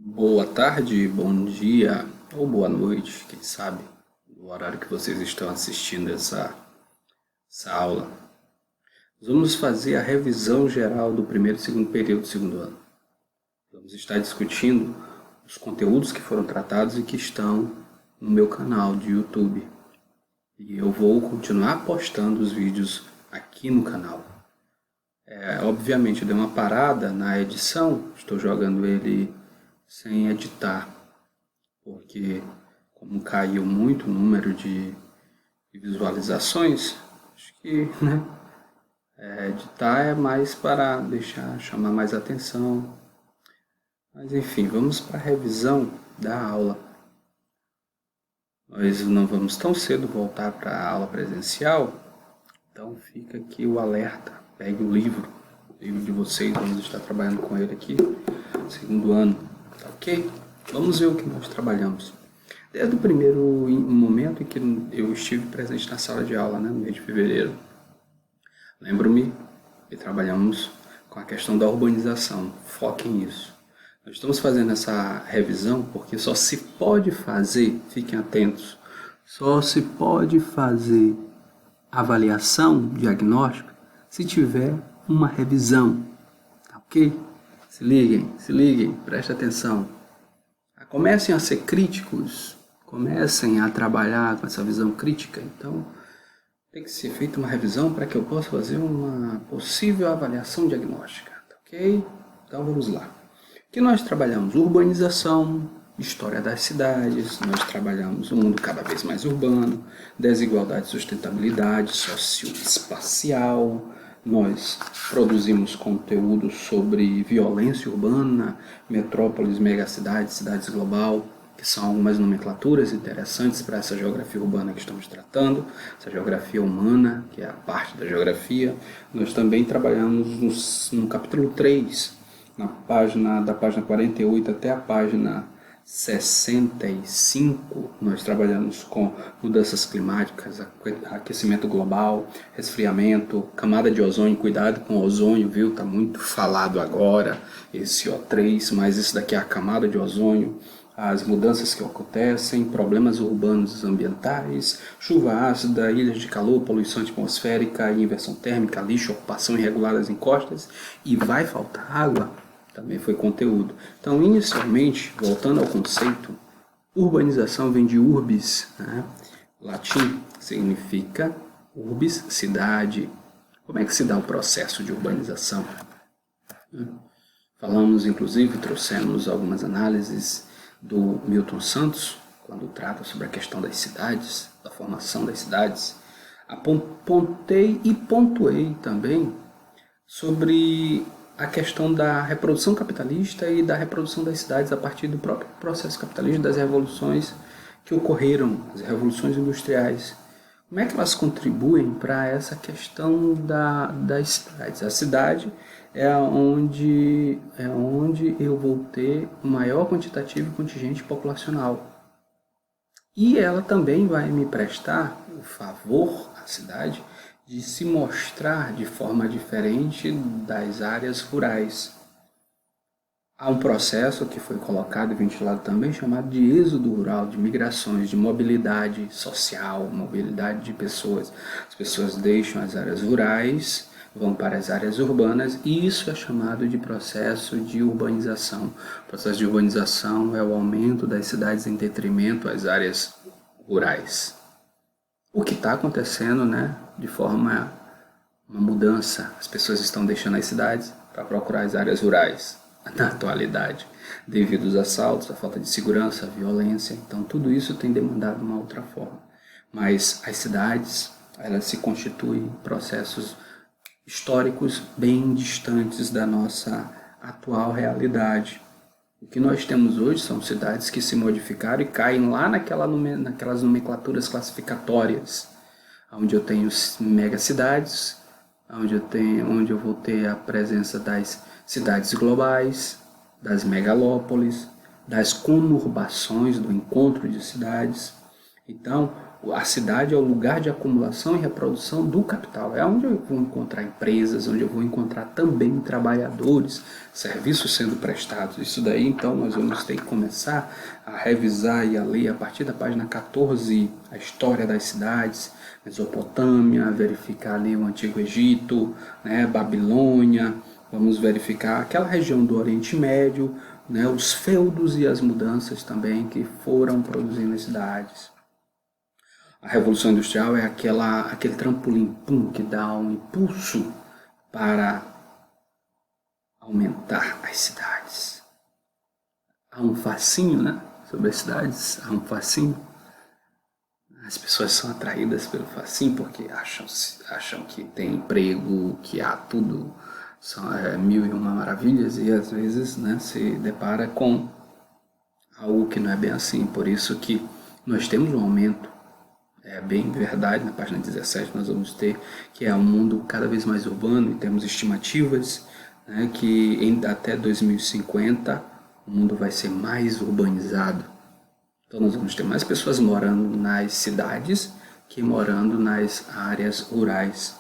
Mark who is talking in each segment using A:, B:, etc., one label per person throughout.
A: Boa tarde, bom dia ou boa noite, quem sabe, no horário que vocês estão assistindo essa aula. Nós vamos fazer a revisão geral do primeiro e segundo período do segundo ano. Vamos estar discutindo os conteúdos que foram tratados e que estão no meu canal de YouTube. E eu vou continuar postando os vídeos aqui no canal. Obviamente eu dei uma parada na edição, estou jogando ele sem editar, porque como caiu muito o número de visualizações, acho que editar é mais para chamar mais atenção. Mas enfim, vamos para a revisão da aula. Nós não vamos tão cedo voltar para a aula presencial, então fica aqui o alerta. Pegue o livro de vocês, vamos estar trabalhando com ele aqui, segundo ano, tá ok? Vamos ver o que nós trabalhamos. Desde o primeiro momento em que eu estive presente na sala de aula, no mês de fevereiro, lembro-me que trabalhamos com a questão da urbanização. Foquem nisso. Nós estamos fazendo essa revisão porque só se pode fazer, fiquem atentos, só se pode fazer avaliação diagnóstica se tiver uma revisão, tá ok? Se liguem, prestem atenção. Comecem a ser críticos, comecem a trabalhar com essa visão crítica. Então, tem que ser feita uma revisão para que eu possa fazer uma possível avaliação diagnóstica, tá ok? Então, vamos lá. O que nós trabalhamos? Urbanização, história das cidades, nós trabalhamos um mundo cada vez mais urbano, desigualdade e sustentabilidade socioespacial, nós produzimos conteúdo sobre violência urbana, metrópoles, megacidades, cidades global, que são algumas nomenclaturas interessantes para essa geografia urbana que estamos tratando, essa geografia humana, que é a parte da geografia. Nós também trabalhamos no capítulo 3, da página 48 até a página 65, nós trabalhamos com mudanças climáticas, aquecimento global, resfriamento, camada de ozônio, cuidado com o ozônio, viu? Está muito falado agora, esse O3, mas isso daqui é a camada de ozônio, as mudanças que acontecem, problemas urbanos ambientais, chuva ácida, ilhas de calor, poluição atmosférica, inversão térmica, lixo, ocupação irregular das encostas, e vai faltar água. Também foi conteúdo. Então, inicialmente, voltando ao conceito, urbanização vem de urbis, latim, significa urbis, cidade. Como é que se dá o processo de urbanização? Falamos, inclusive, trouxemos algumas análises do Milton Santos, quando trata sobre a questão das cidades, da formação das cidades. Apontei e pontuei também sobre a questão da reprodução capitalista e da reprodução das cidades a partir do próprio processo capitalista, das revoluções que ocorreram, as revoluções industriais. Como é que elas contribuem para essa questão das cidades? A cidade é onde eu vou ter o maior quantitativo e contingente populacional. E ela também vai me prestar o favor, a cidade, de se mostrar de forma diferente das áreas rurais. Há um processo que foi colocado e ventilado também, chamado de êxodo rural, de migrações, de mobilidade social, mobilidade de pessoas. As pessoas deixam as áreas rurais, vão para as áreas urbanas, e isso é chamado de processo de urbanização. O processo de urbanização é o aumento das cidades em detrimento às áreas rurais. O que está acontecendo, de forma uma mudança, as pessoas estão deixando as cidades para procurar as áreas rurais na atualidade, devido aos assaltos, à falta de segurança, à violência. Então tudo isso tem demandado uma outra forma. Mas as cidades, elas se constituem em processos históricos bem distantes da nossa atual realidade. O que nós temos hoje são cidades que se modificaram e caem lá naquelas nomenclaturas classificatórias, onde eu tenho megacidades, onde eu vou ter a presença das cidades globais, das megalópolis, das conurbações, do encontro de cidades. Então, A cidade é o lugar de acumulação e reprodução do capital. É onde eu vou encontrar empresas, onde eu vou encontrar também trabalhadores, serviços sendo prestados. Isso daí, então, nós vamos ter que começar a revisar e a ler a partir da página 14 a história das cidades, Mesopotâmia, verificar ali o Antigo Egito, né, Babilônia, vamos verificar aquela região do Oriente Médio, né, os feudos e as mudanças também que foram produzindo as cidades. A Revolução Industrial é aquele trampolim que dá um impulso para aumentar as cidades. Há um fascínio, né, sobre as cidades, há um fascínio. As pessoas são atraídas pelo fascínio porque acham que tem emprego, que há tudo, são mil e uma maravilhas, e às vezes, né, se depara com algo que não é bem assim. Por isso que nós temos um aumento. É bem verdade, na página 17 nós vamos ter que é um mundo cada vez mais urbano, e temos estimativas, né, que até 2050 o mundo vai ser mais urbanizado. Então nós vamos ter mais pessoas morando nas cidades que morando nas áreas rurais.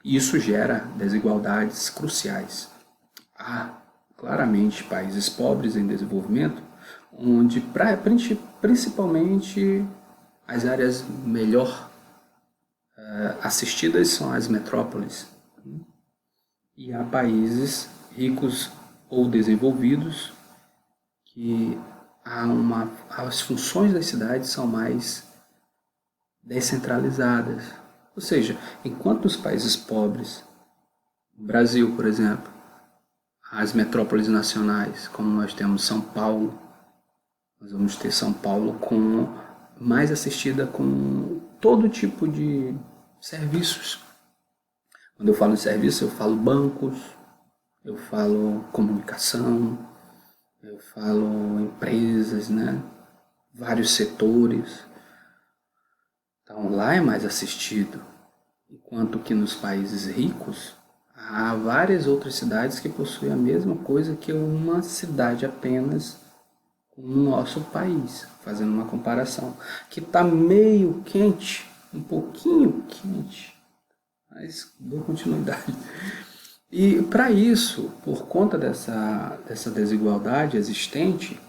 A: E isso gera desigualdades cruciais. Há claramente países pobres em desenvolvimento, onde principalmente as áreas melhor assistidas são as metrópoles. E há países ricos ou desenvolvidos que as funções das cidades são mais descentralizadas. Ou seja, enquanto os países pobres, no Brasil, por exemplo, as metrópoles nacionais, como nós temos São Paulo, nós vamos ter São Paulo mais assistida com todo tipo de serviços. Quando eu falo de serviço, eu falo bancos, eu falo comunicação, eu falo empresas, né? Vários setores. Então lá é mais assistido, enquanto que nos países ricos há várias outras cidades que possuem a mesma coisa que uma cidade apenas no nosso país, fazendo uma comparação, que está meio quente, um pouquinho quente, mas dou continuidade. E para isso, por conta dessa desigualdade existente,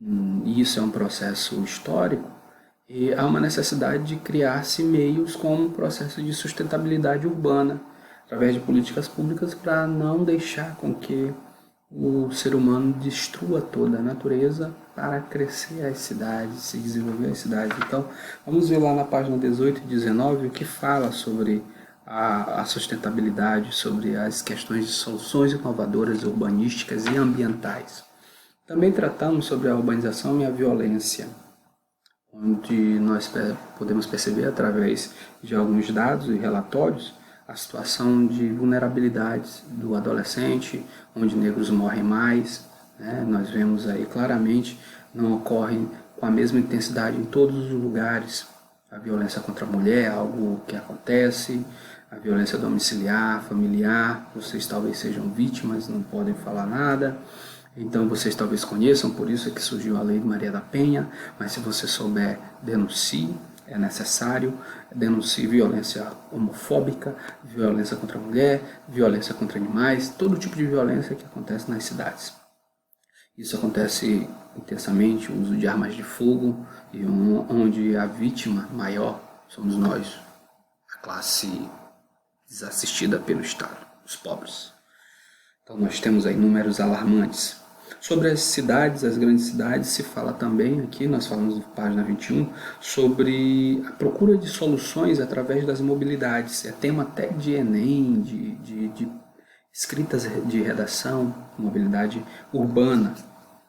A: e isso é um processo histórico, e há uma necessidade de criar-se meios como um processo de sustentabilidade urbana, através de políticas públicas para não deixar com que o ser humano destrua toda a natureza para crescer as cidades, se desenvolver as cidades. Então, vamos ver lá na página 18 e 19 o que fala sobre a sustentabilidade, sobre as questões de soluções inovadoras urbanísticas e ambientais. Também tratamos sobre a urbanização e a violência, onde nós podemos perceber através de alguns dados e relatórios a situação de vulnerabilidades do adolescente, onde negros morrem mais, né? Nós vemos aí claramente, não ocorre com a mesma intensidade em todos os lugares. A violência contra a mulher é algo que acontece, a violência domiciliar, familiar, vocês talvez sejam vítimas, não podem falar nada, então vocês talvez conheçam, por isso é que surgiu a Lei de Maria da Penha, mas se você souber, denuncie. É necessário, denuncie violência homofóbica, violência contra a mulher, violência contra animais, todo tipo de violência que acontece nas cidades. Isso acontece intensamente, o uso de armas de fogo, e onde a vítima maior somos nós, a classe desassistida pelo Estado, os pobres. Então nós temos aí números alarmantes. Sobre as cidades, as grandes cidades, se fala também aqui, nós falamos na página 21, sobre a procura de soluções através das mobilidades. É tema até de Enem, de escritas de redação, mobilidade urbana.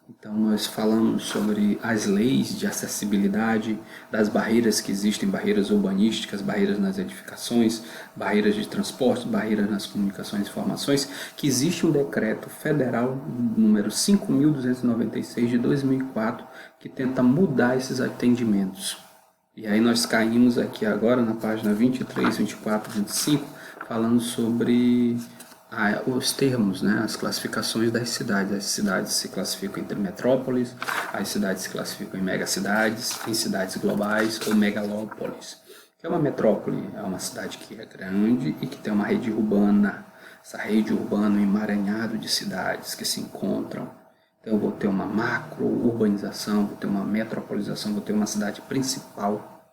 A: Então nós falamos sobre as leis de acessibilidade, das barreiras que existem, barreiras urbanísticas, barreiras nas edificações, barreiras de transporte, barreiras nas comunicações e informações, que existe um decreto federal número 5.296 de 2004 que tenta mudar esses atendimentos. E aí nós caímos aqui agora na página 23, 24, 25, falando sobre os termos, né, as classificações das cidades. As cidades se classificam entre metrópoles, as cidades se classificam em megacidades, em cidades globais ou megalópolis. O que é uma metrópole? É uma cidade que é grande e que tem uma rede urbana. Essa rede urbana, um emaranhado de cidades que se encontram. Então eu vou ter uma macro-urbanização, vou ter uma metropolização, vou ter uma cidade principal.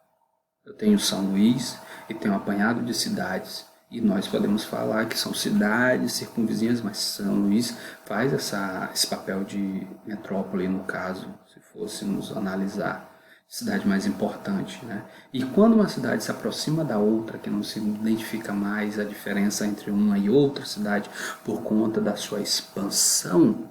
A: Eu tenho São Luís e tenho um apanhado de cidades. E nós podemos falar que são cidades circunvizinhas, mas São Luís faz esse papel de metrópole, no caso, se fôssemos analisar cidade mais importante, né? E quando uma cidade se aproxima da outra, que não se identifica mais a diferença entre uma e outra cidade por conta da sua expansão,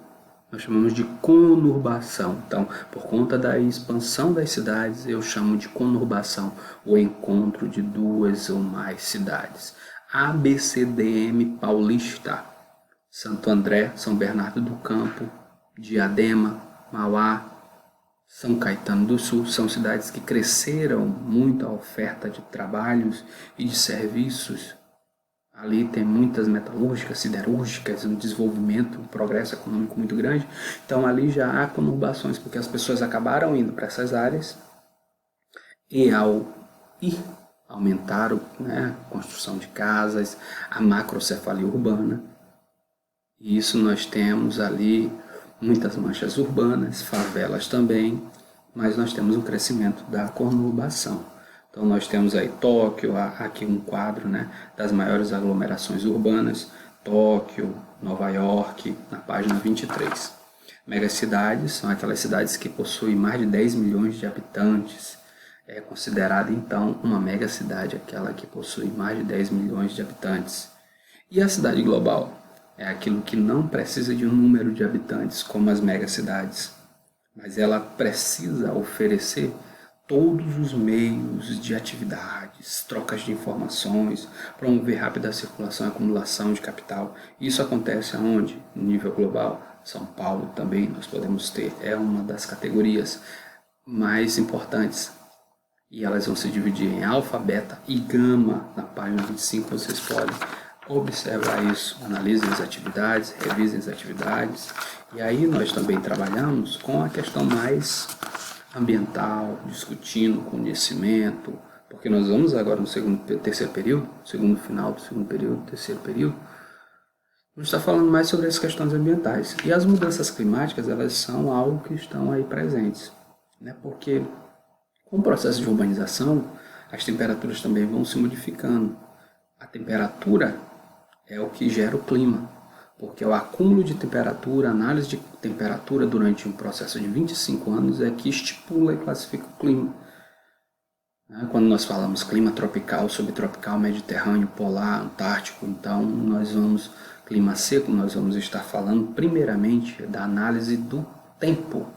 A: nós chamamos de conurbação. Então, por conta da expansão das cidades, eu chamo de conurbação, o encontro de duas ou mais cidades. ABCDM Paulista, Santo André, São Bernardo do Campo, Diadema, Mauá, São Caetano do Sul, são cidades que cresceram muito a oferta de trabalhos e de serviços. Ali tem muitas metalúrgicas, siderúrgicas, um desenvolvimento, um progresso econômico muito grande. Então ali já há conurbações, porque as pessoas acabaram indo para essas áreas e ao ir aumentaram, né, a construção de casas, a macrocefalia urbana. E isso nós temos ali muitas manchas urbanas, favelas também, mas nós temos um crescimento da conurbação. Então nós temos aí Tóquio, aqui um quadro, né, das maiores aglomerações urbanas, Tóquio, Nova York, na página 23. Megacidades são aquelas cidades que possuem mais de 10 milhões de habitantes. É considerada então uma megacidade aquela que possui mais de 10 milhões de habitantes. E a cidade global? É aquilo que não precisa de um número de habitantes como as megacidades, mas ela precisa oferecer todos os meios de atividades, trocas de informações, promover rápida circulação e acumulação de capital. Isso acontece aonde? No nível global. São Paulo também nós podemos ter, é uma das categorias mais importantes. E elas vão se dividir em alfa, beta e gama. Na página 25 vocês podem observar isso, analisem as atividades, revisem as atividades. E aí nós também trabalhamos com a questão mais ambiental, discutindo conhecimento, porque nós vamos agora no terceiro período, segundo final do segundo período, terceiro período, vamos estar falando mais sobre as questões ambientais. E as mudanças climáticas, elas são algo que estão aí presentes, né? Porque com o processo de urbanização, as temperaturas também vão se modificando. A temperatura é o que gera o clima, porque o acúmulo de temperatura, a análise de temperatura durante um processo de 25 anos é que estipula e classifica o clima. Quando nós falamos clima tropical, subtropical, mediterrâneo, polar, antártico, então nós vamos, clima seco, nós vamos estar falando primeiramente da análise do tempo.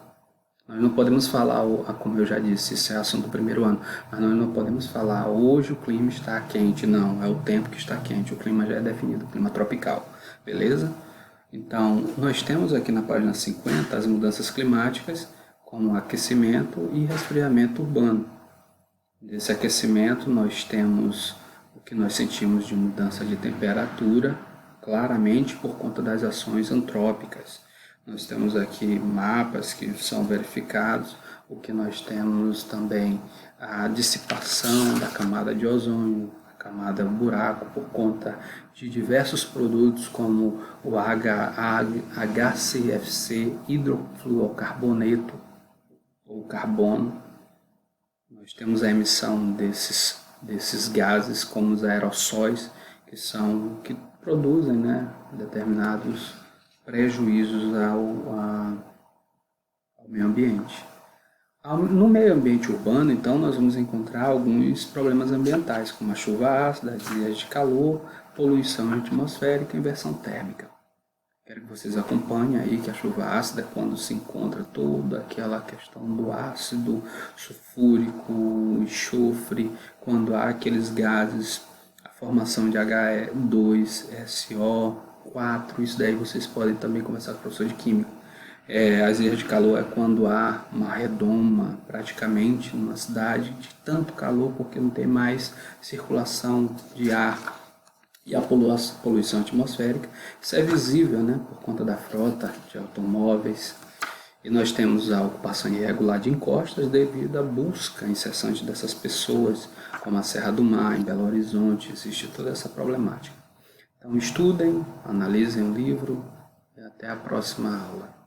A: Nós não podemos falar, como eu já disse, isso é assunto do primeiro ano, mas nós não podemos falar hoje o clima está quente, não, é o tempo que está quente, o clima já é definido, clima tropical, beleza? Então, nós temos aqui na página 50 as mudanças climáticas, como aquecimento e resfriamento urbano. Desse aquecimento nós temos o que nós sentimos de mudança de temperatura, claramente por conta das ações antrópicas. Nós temos aqui mapas que são verificados, o que nós temos também a dissipação da camada de ozônio, a camada buraco, por conta de diversos produtos como o HCFC, hidrofluorocarboneto ou carbono. Nós temos a emissão desses gases como os aerossóis, que produzem, né, determinados prejuízos ao meio ambiente. No meio ambiente urbano, então, nós vamos encontrar alguns problemas ambientais, como a chuva ácida, as ilhas de calor, poluição atmosférica e inversão térmica. Quero que vocês acompanhem aí que a chuva ácida, quando se encontra toda aquela questão do ácido sulfúrico, enxofre, quando há aqueles gases, a formação de H2SO4, isso daí vocês podem também conversar com o professor de química. As ilhas de calor é quando há uma redoma praticamente numa cidade de tanto calor porque não tem mais circulação de ar. E a poluição atmosférica, isso é visível, né, por conta da frota de automóveis. E nós temos a ocupação irregular de encostas devido à busca incessante dessas pessoas, como a Serra do Mar, em Belo Horizonte, existe toda essa problemática. Então estudem, analisem o livro e até a próxima aula.